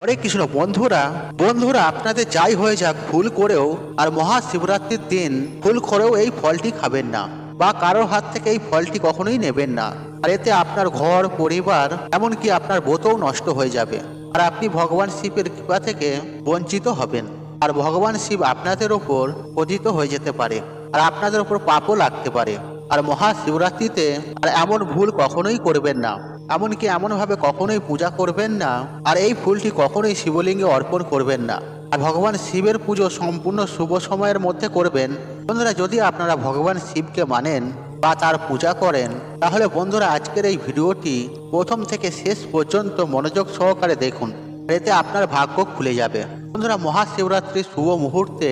হরে কৃষ্ণ বন্ধুরা বন্ধুরা আপনাদের যাই হয়ে যাক ভুল করেও আর মহাশিবরাত্রির দিন ভুল করেও এই ফলটি খাবেন না বা কারোর হাত থেকে এই ফলটি কখনোই নেবেন না। আর এতে আপনার ঘর পরিবার এমনকি আপনার ব্রতও নষ্ট হয়ে যাবে আর আপনি ভগবান শিবের কৃপা থেকে বঞ্চিত হবেন। আর ভগবান শিব আপনাদের ওপর পতিত হয়ে যেতে পারে আর আপনাদের ওপর পাপও লাগতে পারে। আর মহাশিবরাত্রিতে আর এমন ভুল কখনোই করবেন না, এমনকি এমনভাবে কখনোই পূজা করবেন না আর এই ফুলটি কখনোই শিবলিঙ্গে অর্পণ করবেন না। আর ভগবান শিবের পুজো সম্পূর্ণ শুভ সময়ের মধ্যে করবেন। বন্ধুরা যদি আপনারা ভগবান শিবকে মানেন বা তার পূজা করেন তাহলে বন্ধুরা আজকের এই ভিডিওটি প্রথম থেকে শেষ পর্যন্ত মনোযোগ সহকারে দেখুন, এতে আপনার ভাগ্য খুলে যাবে। বন্ধুরা মহাশিবরাত্রির শুভ মুহূর্তে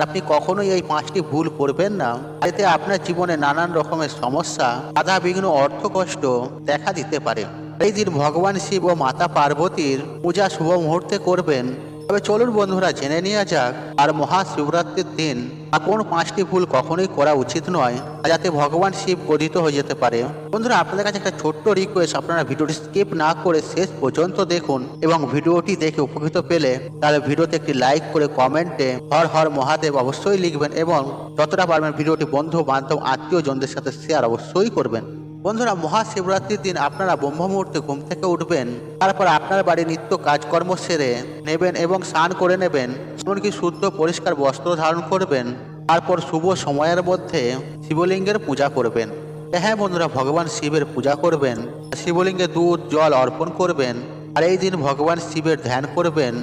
আপনি কখনোই এই 5টি ভুল করবেন না, এতে আপনার জীবনে নানান রকমের সমস্যা বাধা বিঘ্ন অর্থকষ্ট দেখা দিতে পারে। এই দিন ভগবান শিব ও মাতা পার্বতীর পূজা শুভ মুহূর্তে করবেন। তবে চলুন বন্ধুরা জেনে নেওয়া যাক আর মহাশিবরাত্রির দিন কোন 5টি ভুল কখনোই করা উচিত নয় যাতে ভগবান শিব ক্রোধিত হয়ে যেতে পারে। বন্ধুরা আপনাদের কাছে একটা ছোট্ট রিকোয়েস্ট, আপনারা ভিডিওটি স্কিপ না করে শেষ পর্যন্ত দেখুন এবং ভিডিওটি দেখে উপকৃত পেলে তাহলে ভিডিওতে একটি লাইক করে কমেন্টে হর হর মহাদেব অবশ্যই লিখবেন এবং যতটা পারবেন ভিডিওটি বন্ধু বান্ধব আত্মীয়জনদের সাথে শেয়ার অবশ্যই করবেন। বন্ধুরা মহাশিবরাত্রির দিন আপনারা ব্রহ্ম মুহূর্তে ঘুম থেকে উঠবেন, তারপর আপনার বাড়ির নিত্য কাজকর্ম সেরে নেবেন এবং স্নান করে নেবেন, এমনকি শুদ্ধ পরিষ্কার বস্ত্র ধারণ করবেন। তারপর শুভ সময়ের মধ্যে শিবলিঙ্গের পূজা করবেন। হ্যাঁ বন্ধুরা ভগবান শিবের পূজা করবেন, শিবলিঙ্গে দুধ জল অর্পণ করবেন আর এই দিন ভগবান শিবের ধ্যান করবেন,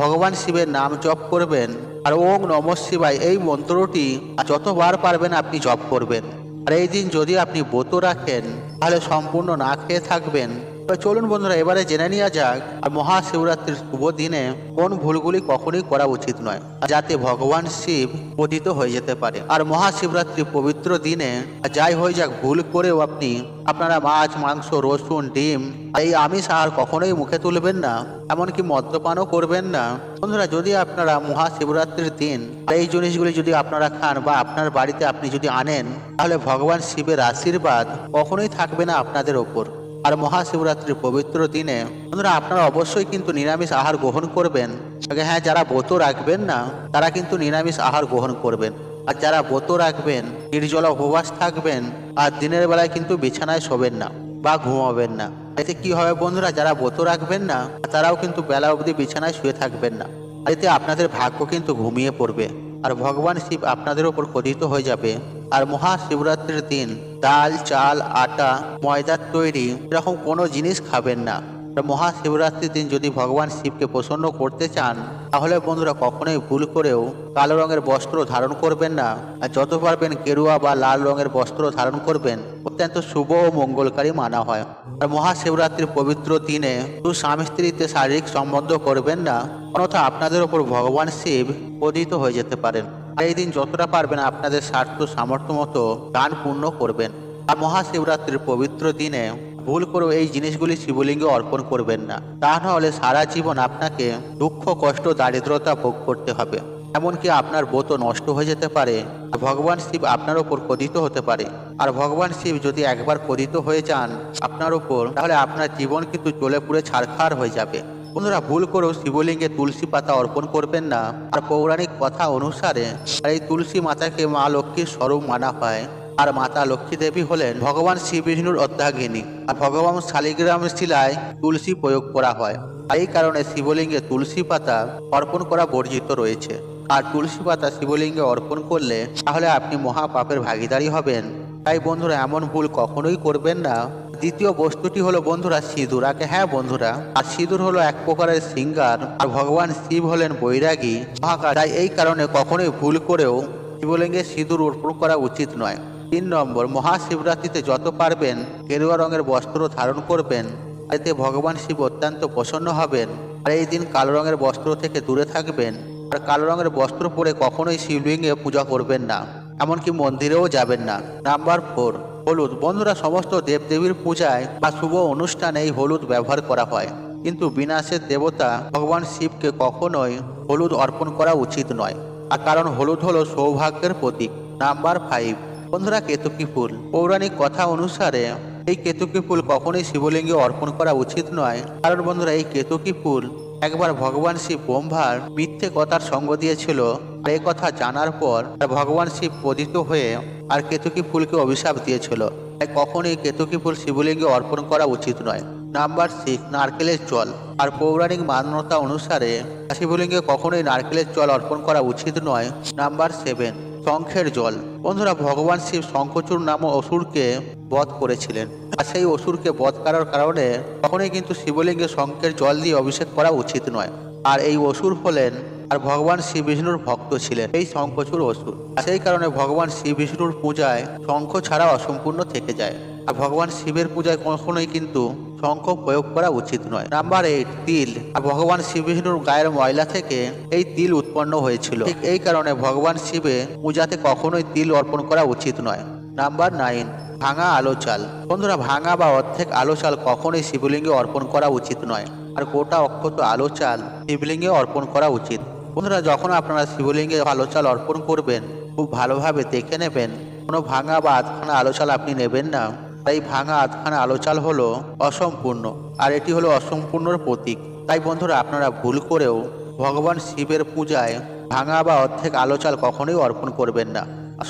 ভগবান শিবের নাম জপ করবেন আর ওং নমঃ শিবায় এই মন্ত্রটি যতবার পারবেন আপনি জপ করবেন। আর এই দিন যদি আপনি ব্রত রাখেন তাহলে সম্পূর্ণ না খেয়ে থাকবেন। চলুন বন্ধুরা এবারে জেনে নেওয়া যাক আর মহাশিবরাত্রির শুভ দিনে কোন ভুলগুলি কখনোই করা উচিত নয় যাতে ভগবান শিব পতিত হয়ে যেতে পারে। আর মহাশিবরাত্রির পবিত্র দিনে যাই হয়ে যাক ভুল করেও আপনারা মাছ মাংস রসুন ডিম এই আমিষ আহার কখনোই মুখে তুলবেন না, এমনকি মদ্যপানও করবেন না। বন্ধুরা যদি আপনারা মহাশিবরাত্রির দিন এই জিনিসগুলি যদি আপনারা খান বা আপনার বাড়িতে আপনি যদি আনেন তাহলে ভগবান শিবের আশীর্বাদ কখনোই থাকবে না আপনাদের ওপর। আর মহাশিবরাত্রির পবিত্র দিনে বন্ধুরা আপনারা অবশ্যই কিন্তু নিরামিষ আহার গ্রহণ করবেন। হ্যাঁ যারা ব্রত রাখবেন না তারা কিন্তু নিরামিষ আহার গ্রহণ করবেন, আর যারা ব্রত রাখবেন নির্জলা উপবাস থাকবেন আর দিনের বেলায় কিন্তু বিছানায় শোবেন না বা ঘুমাবেন না। এতে কি হবে বন্ধুরা, যারা ব্রত রাখবেন না তারাও কিন্তু বেলা অবধি বিছানায় শুয়ে থাকবেন না, এতে আপনাদের ভাগ্য কিন্তু ঘুমিয়ে পড়বে আর ভগবান শিব আপনাদের ওপর ক্রোধিত হয়ে যাবে। আর মহাশিবরাত্রির দিন ডাল চাল আটা ময়দার তৈরি এরকম কোনো জিনিস খাবেন না। মহাশিবরাত্রির দিন যদি ভগবান শিবকে প্রসন্ন করতে চান তাহলে বন্ধুরা কখনোই ভুল করেও কালো রঙের বস্ত্র ধারণ করবেন না, আর যত পারবেন গেরুয়া বা লাল রঙের বস্ত্র ধারণ করবেন, অত্যন্ত শুভ ও মঙ্গলকারী মানা হয়। আর মহাশিবরাত্রির পবিত্র দিনে শুধু স্বামী স্ত্রীতে শারীরিক সম্বন্ধ করবেন না, অন্যথা আপনাদের ওপর ভগবান শিব ক্রোধিত হয়ে যেতে পারেন। এই দিন যতটা পারবেন আপনাদের স্বার্থ সামর্থ্য মতো দান পূর্ণ করবেন। আর মহাশিবরাত্রির পবিত্র দিনে ভুল করে এই জিনিসগুলি শিবলিঙ্গে অর্পণ করবেন না, তা নাহলে সারা জীবন আপনাকে দুঃখ কষ্ট দারিদ্রতা ভোগ করতে হবে, এমনকি আপনার ব্রত নষ্ট হয়ে যেতে পারে। ভগবান শিব আপনার ওপর ক্রোধিত হতে পারে। আর ভগবান শিব যদি একবার ক্রোধিত হয়ে যান আপনার ওপর তাহলে আপনার জীবন কিন্তু জ্বলে পুড়ে ছারখার হয়ে যাবে। বন্ধুরা ভুল করেও শিবলিঙ্গে তুলসী পাতা অর্পণ করবেন না। আর পৌরাণিক কথা অনুসারে এই তুলসী মাতাকে মা লক্ষ্মীর স্বরূপ মানা হয়। আর মাতা লক্ষ্মী দেবী হলেন ভগবান শ্রী বিষ্ণুর অর্ধাঙ্গিনী। আর ভগবান শালিগ্রাম শিলায় তুলসী প্রয়োগ করা হয়, আর এই কারণে শিবলিঙ্গে তুলসী পাতা অর্পণ করা বর্জিত রয়েছে। আর তুলসী পাতা শিবলিঙ্গে অর্পণ করলে তাহলে আপনি মহাপাপের ভাগীদারি হবেন। তাই বন্ধুরা এমন ভুল কখনোই করবেন না। দ্বিতীয় বস্তুটি হলো বন্ধুরা সিঁদুর। হ্যাঁ বন্ধুরা, আর সিঁদুর হলো এক প্রকারের শৃঙ্গার, আর ভগবান শিব হলেন বৈরাগী মহাকাল। তাই এই কারণে কখনোই ভুল করেও শিবলিঙ্গে সিঁদুর অর্পণ করা উচিত নয়। 3 নম্বর, মহাশিবরাত্রিতে যত পারবেন গেরুয়া রঙের বস্ত্র ধারণ করবেন, এতে ভগবান শিব অত্যন্ত প্রসন্ন হবেন। আর এই দিন কালো রঙের বস্ত্র থেকে দূরে থাকবেন। আর কালো রঙের বস্ত্র পরে কখনোই শিবলিঙ্গে পূজা করবেন না, এমনকি মন্দিরেও যাবেন না। নাম্বার 4, হলুদ। বন্ধুরা সমস্ত দেবদেবীর পূজায় বা শুভ অনুষ্ঠানে এই হলুদ ব্যবহার করা হয়, কিন্তু বিনাশের দেবতা ভগবান শিবকে কখনোই হলুদ অর্পণ করা উচিত নয়, আর কারণ হলুদ হলো সৌভাগ্যের প্রতীক। নাম্বার 5, বন্ধুরা কেতকী ফুল। পৌরাণিক কথা অনুসারে এই কেতকী ফুল কখনোই শিবলিঙ্গে অর্পণ করা উচিত নয়, কারণ বন্ধুরা এই কেতকী ফুল একবার ভগবান শিব ব্রহ্মার মিথ্যে কথার সঙ্গ দিয়েছিল। এই কথা জানার পর ভগবান শিব ক্রোধিত হয়ে আর কেতকী ফুলকে অভিশাপ দিয়েছিল। তাই কখনোই কেতকী ফুল শিবলিঙ্গে অর্পণ করা উচিত নয়। নাম্বার 6, নারকেলের জল। আর পৌরাণিক মান্যতা অনুসারে শিবলিঙ্গে কখনোই নারকেলের জল অর্পণ করা উচিত নয়। নাম্বার 7, শঙ্খের জল। বন্ধুরা, ভগবান শিব শঙ্খচূড় নামক অসুরকে বধ করেছিলেন। আর সেই অসুরকে বধ করার কারণে কখনোই কিন্তু শিবলিঙ্গে শঙ্খের জল দিয়ে অভিষেক করা উচিত নয়। আর এই অসুর হলেন আর ভগবান শ্রী বিষ্ণুর ভক্ত ছিলেন এই শঙ্খচূড় অসুর। সেই কারণে ভগবান শ্রী বিষ্ণুর পূজায় শঙ্খ ছাড়া অসম্পূর্ণ থেকে যায়। আর ভগবান শিবের পূজায় কখনোই কিন্তু শঙ্খ প্রয়োগ করা উচিত নয়। নাম্বার 8, তিল। আর ভগবান শ্রী বিষ্ণুর গায়ের ময়লা থেকে এই তিল উৎপন্ন হয়েছিল। ঠিক এই কারণে ভগবান শিবে পূজাতে কখনোই তিল অর্পণ করা উচিত নয়। নাম্বার 9, ভাঙা আলো চাল। বন্ধুরা, ভাঙা বা অর্ধেক আলো চাল কখনোই শিবলিঙ্গে অর্পণ করা উচিত নয়। আর গোটা অক্ষত আলো চাল শিবলিঙ্গে অর্পণ করা উচিত। বন্ধুরা, যখন আপনারা শিবলিঙ্গে আলো চাল অর্পণ করবেন, খুব ভালোভাবে দেখে নেবেন কোনো ভাঙা বা আধখানা আলো চাল আপনি নেবেন না। এই ভাঙা আধখানা আলো চাল হলো অসম্পূর্ণ, আর এটি হলো অসম্পূর্ণর প্রতীক। তাই বন্ধুরা, আপনারা ভুল করেও ভগবান শিবের পূজায় ভাঙা বা অর্ধেক আলো চাল কখনোই অর্পণ করবেন না।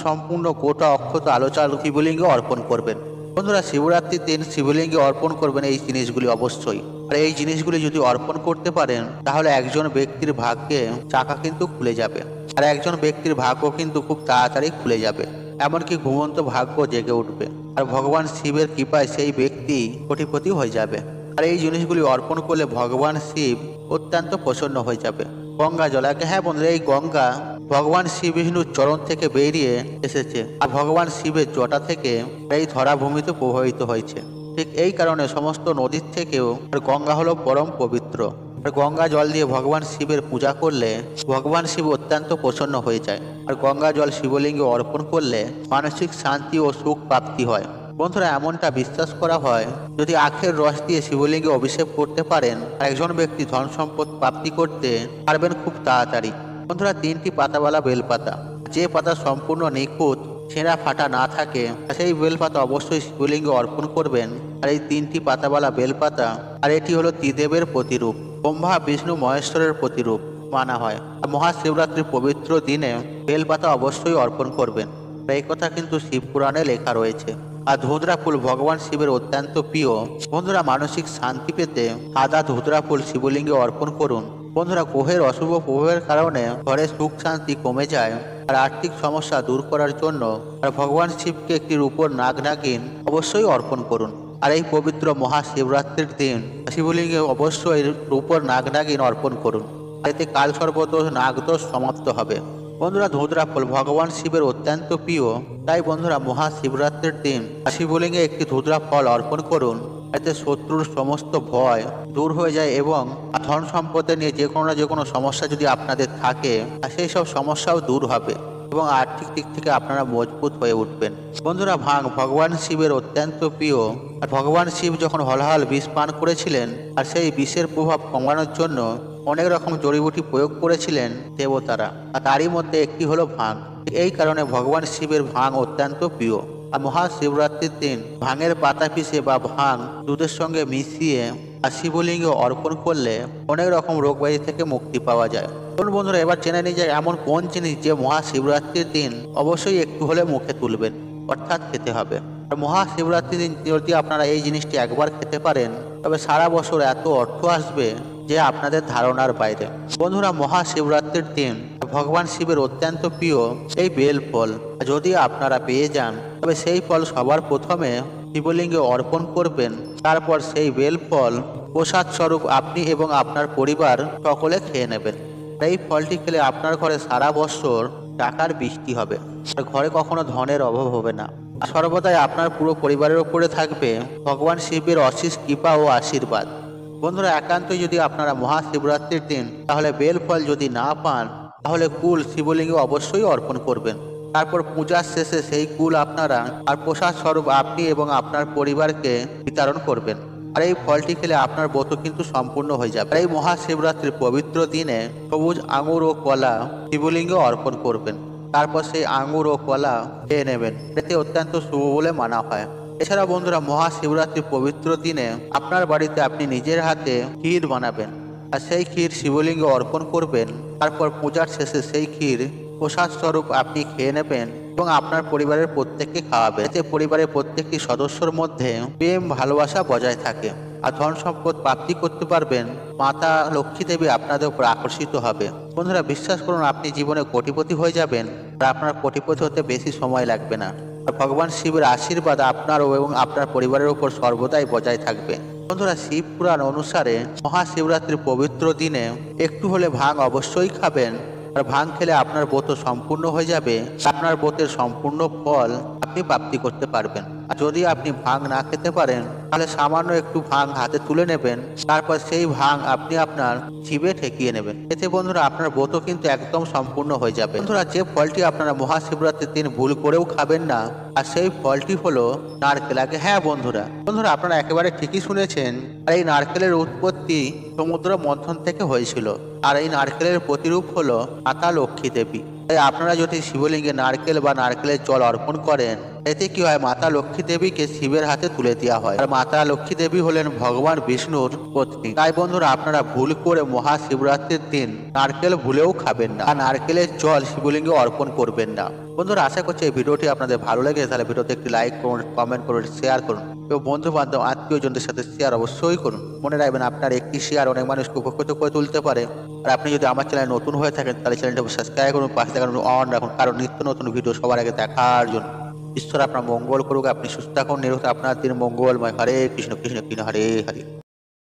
সম্পূর্ণ গোটা অক্ষত আলো চাল শিবলিঙ্গে অর্পণ করবেন। বন্ধুরা, শিবরাত্রির দিন শিবলিঙ্গে অর্পণ করবেন এই জিনিসগুলি অবশ্যই। আর এই জিনিসগুলি যদি অর্পণ করতে পারেন তাহলে একজন ব্যক্তির ভাগ্যে চাকা কিন্তু খুলে যাবে। আর একজন ব্যক্তির ভাগ্য কিন্তু খুব তাড়াতাড়ি খুলে যাবে, এমনকি ঘুমন্ত ভাগ্য জেগে উঠবে। আর ভগবান শিবের কৃপায় সেই ব্যক্তি কোটিপতি হয়ে যাবে। আর এই জিনিসগুলি অর্পণ করলে ভগবান শিব অত্যন্ত প্রসন্ন হয়ে যাবে। গঙ্গা জল। হ্যাঁ বন্ধুরা, এই গঙ্গা ভগবান শ্রী বিষ্ণুর চরণ থেকে বেরিয়ে এসেছে আর ভগবান শিবের জটা থেকে এই ধরাভূমিতে প্রবাহিত হয়েছে। ঠিক এই কারণে সমস্ত নদীর থেকেও গঙ্গা হলো পরম পবিত্র। আর গঙ্গা জল দিয়ে ভগবান শিবের পূজা করলে ভগবান শিব অত্যন্ত প্রসন্ন হয়ে যায়। আর গঙ্গা জল শিবলিঙ্গে অর্পণ করলে মানসিক শান্তি ও সুখ প্রাপ্তি হয়। বন্ধুরা, এমনটা বিশ্বাস করা হয় যদি আখের রস দিয়ে শিবলিঙ্গে অভিষেক করতে পারেন একজন ব্যক্তি ধন সম্পদ প্রাপ্তি করতে পারবেন খুব তাড়াতাড়ি। বন্ধুরা, 3টি পাতাওয়ালা বেলপাতা। যে পাতা সম্পূর্ণ নিখুঁত, ছেঁড়া ফাটা না থাকে সেই বেলপাতা অবশ্যই শিবলিঙ্গে অর্পণ করবেন। আর এই 3টি পাতাওয়ালা বেলপাতা, আর এটি হলো ত্রিদেবের প্রতিরূপ, ব্রহ্মা বিষ্ণু মহেশ্বরের প্রতিরূপ মানা হয়। আর মহাশিবরাত্রির পবিত্র দিনে বেলপাতা অবশ্যই অর্পণ করবেন। এই কথা কিন্তু শিবপুরাণে লেখা রয়েছে। আর ধুতরা ফুল ভগবান শিবের অত্যন্ত প্রিয়। বন্ধুরা, মানসিক শান্তি পেতে সাদা ধুতরা ফুল শিবলিঙ্গে অর্পণ করুন। বন্ধুরা, গ্রহের অশুভ প্রভাবের কারণে ঘরে সুখ শান্তি কমে যায়। আর আর্থিক সমস্যা দূর করার জন্য আর ভগবান শিবকে একটি রূপোর নাগ নাগিন অবশ্যই অর্পণ করুন। আর এই পবিত্র মহাশিবরাত্রির দিন শিবলিঙ্গে অবশ্যই রূপোর নাগ নাগিন অর্পণ করুন। এতে কাল সর্বদোষ নাগদোষ সমাপ্ত হবে। বন্ধুরা, ধুতরা ফুল ভগবান শিবের অত্যন্ত প্রিয়। তাই বন্ধুরা, মহাশিবরাত্রির দিন শিবলিঙ্গে একটি ধুতরা ফল অর্পণ করুন। এতে শত্রুর সমস্ত ভয় দূর হয়ে যায় এবং ধন সম্পদে নিয়ে যে কোনো না যে কোনো সমস্যা যদি আপনাদের থাকে সেই সব সমস্যাও দূর হবে এবং আর্থিক দিক থেকে আপনারা মজবুত হয়ে উঠবেন। বন্ধুরা, ভাং ভগবান শিবের অত্যন্ত প্রিয়। আর ভগবান শিব যখন হলাহল বিষ পান করেছিলেন আর সেই বিষের প্রভাব কমানোর জন্য অনেক রকম জড়িবুটি প্রয়োগ করেছিলেন দেবতারা, আর তারই মধ্যে একটি হলো ভাং। এই কারণে ভগবান শিবের ভাং অত্যন্ত প্রিয়। আর মহাশিবরাত্রির দিন ভাঙের পাতা পিষে বা ভাং দুধের সঙ্গে মিশিয়ে আর শিবলিঙ্গে অর্পণ করলে অনেক রকম রোগব্যাধি থেকে মুক্তি পাওয়া যায়। বন্ধুরা, এবার জেনে নিয়ে যায় এমন কোন জিনিস যে মহাশিবরাত্রির দিন অবশ্যই একটু হলে মুখে তুলবেন, অর্থাৎ খেতে হবে। আর মহাশিবরাত্রির দিন যদি আপনারা এই জিনিসটি একবার খেতে পারেন তবে সারা বছর এত অর্থ আসবে যে আপনাদের ধারণার বাইরে। বন্ধুরা, মহাশিবরাত্রির দিন ভগবান শিবের অত্যন্ত প্রিয় এই বেল ফল যদি আপনারা পেয়ে যান তবে সেই ফল সবার প্রথমে শিবলিঙ্গে অর্পণ করবেন। তারপর সেই বেল ফল প্রসাদ স্বরূপ আপনি এবং আপনার পরিবার সকলে খেয়ে নেবেন। এই ফলটি খেলে আপনার ঘরে সারা বছর টাকার বৃষ্টি হবে আর ঘরে কখনো ধনের অভাব হবে না। সর্বদাই আপনার পুরো পরিবারের উপরে থাকবে ভগবান শিবের অশেষ কৃপা ও আশীর্বাদ। বন্ধুরা, একান্তই যদি আপনারা মহাশিবরাত্রির দিন তাহলে বেল ফল যদি না পান তাহলে কুল শিবলিঙ্গে অবশ্যই অর্পণ করবেন। তারপর পূজার শেষে সেই কুল আপনারা আর প্রসাদ স্বরূপ আপনি এবং আপনার পরিবারকে বিতরণ করবেন। আর এই ফলটি খেলে আপনার ব্রত কিন্তু সম্পূর্ণ হয়ে যাবে। এই মহাশিবরাত্রির পবিত্র দিনে সবুজ আঙুর ও কলা শিবলিঙ্গে অর্পণ করবেন। তারপর সেই আঙুর ও কলা খেয়ে নেবেন, এতে অত্যন্ত শুভ বলে মানা হয়। এছাড়া বন্ধুরা, মহাশিবরাত্রির পবিত্র দিনে আপনার বাড়িতে আপনি নিজের হাতে ক্ষীর বানাবেন। আর সেই ক্ষীর শিবলিঙ্গে অর্পণ করবেন। তারপর পূজার শেষে সেই ক্ষীর প্রসাদ স্বরূপ আপনি খেয়ে নেবেন এবং আপনার পরিবারের প্রত্যেককে খাওয়াবেন। এতে পরিবারের প্রত্যেকটি সদস্যর মধ্যে প্রেম ভালোবাসা বজায় থাকে আর ধন সম্পদ প্রাপ্তি করতে পারবেন। মাতা লক্ষ্মী দেবী আপনাদের উপর আকর্ষিত হবে। বন্ধুরা, বিশ্বাস করুন, আপনি জীবনে কোটিপতি হয়ে যাবেন আর আপনার কোটিপতি হতে বেশি সময় লাগবে না। আর ভগবান শিবের আশীর্বাদ আপনার এবং আপনার পরিবারের উপর সর্বদাই বজায় থাকবে। বন্ধুরা, শিব পুরাণ অনুসারে মহাশিবরাত্রির পবিত্র দিনে একটু হলে ভাং অবশ্যই খাবেন। আর ভাং খেলে আপনার ব্রত সম্পূর্ণ হয়ে যাবে। আপনার ব্রতের সম্পূর্ণ ফল আপনি প্রাপ্তি করতে পারবেন। আর যদি আপনি ভাং না খেতে পারেন তাহলে সামান্য একটু ভাং হাতে তুলে নেবেন। তারপর সেই ভাং আপনি আপনার জিভে ঠেকিয়ে নেবেন। এতে বন্ধুরা আপনার ব্রত কিন্তু একদম সম্পূর্ণ হয়ে যাবে। বন্ধুরা, যে ফলটি আপনারা মহাশিবরাত্রির দিন ভুল করেও খাবেন না, আর সেই ফলটি হলো নারকেল। আগে হ্যাঁ বন্ধুরা, আপনারা একেবারে ঠিকই শুনেছেন। আর এই নারকেলের উৎপত্তি সমুদ্র মন্থন থেকে হয়েছিল। আর এই নারকেলের প্রতিরূপ হলো মাতা লক্ষ্মী দেবী। তাই আপনারা যদি শিবলিঙ্গে নারকেল বা নারকেলের জল অর্পণ করেন, এতে কি হয়, মাতা লক্ষ্মী দেবীকে শিবের হাতে তুলে দেওয়া হয়। আর মাতা লক্ষ্মী দেবী হলেন ভগবান বিষ্ণুর পত্নী। তাই বন্ধুরা আপনারা ভুল করে মহাশিবরাত্রির দিন নারকেল ভুলেও খাবেন না আর নারকেলের জল শিবলিঙ্গে অর্পণ করবেন না। বন্ধুরা, আশা করছি এই ভিডিওটি আপনাদের ভালো লেগেছে। তাহলে ভিডিওতে একটি লাইক করুন, কমেন্ট করুন, শেয়ার করুন এবং বন্ধু বান্ধব আত্মীয়জনদের সাথে শেয়ার অবশ্যই করুন। মনে রাখবেন, আপনার একটি শেয়ার অনেক মানুষকে উপকৃত করে তুলতে পারে। আর আপনি যদি আমার চ্যানেল নতুন হয়ে থাকেন তাহলে চ্যানেলটাকে সাবস্ক্রাইব করুন, পাশে থাকুন অন রাখুন, কারণ নিত্য নতুন ভিডিও সবার আগে দেখার জন্য। ঈশ্বর আপনার মঙ্গল করুক। আপনি সুস্থ থাকুন, নিরোগ, আপনার দিন মঙ্গলময়। হরে কৃষ্ণ কৃষ্ণ কৃষ্ণ হরে হরে।